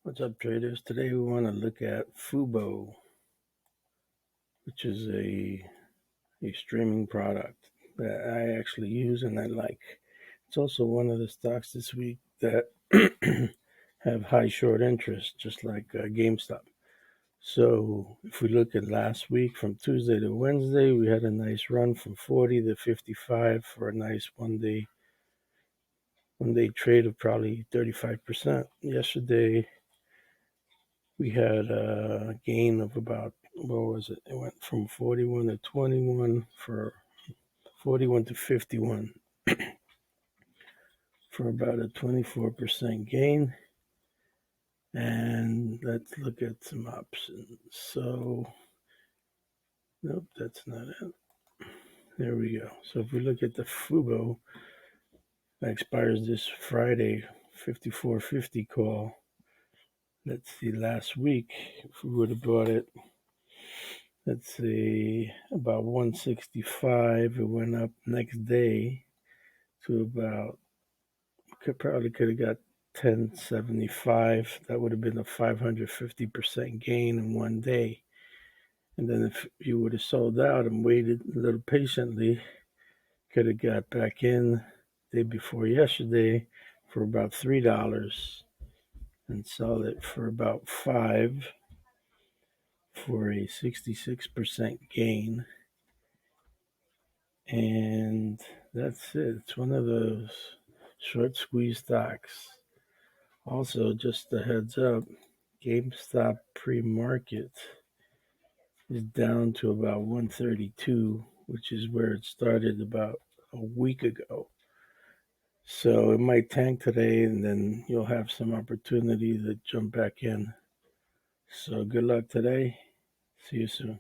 What's up, traders? Today we want to look at FUBO, which is a streaming product that I actually use and I like. It's also one of the stocks this week that have high short interest, just like GameStop. So if we look at last week from Tuesday to Wednesday, we had a nice run from 40 to 55 for a nice one-day trade of probably 35%. Yesterday, we had a gain of about, what was it? It went from 41 to 21 for 41 to 51 for about a 24% gain. And let's look at some options. So, nope, that's not it. There we go. So if we look at the FUBO, that expires this Friday, 54.50 call. Let's see, last week, if we would have bought it, let's see, about 165. It went up next day to about, probably could have got 1075. That would have been a 550% gain in one day. And then if you would have sold out and waited a little patiently, could have got back in day before yesterday for about $3 and sold it for about 5 for a 66% gain. And that's it. It's one of those short squeeze stocks. Also, just a heads up, GameStop pre-market is down to about 132, which is where it started about a week ago. So it might tank today, and then you'll have some opportunity to jump back in. So good luck today. See you soon.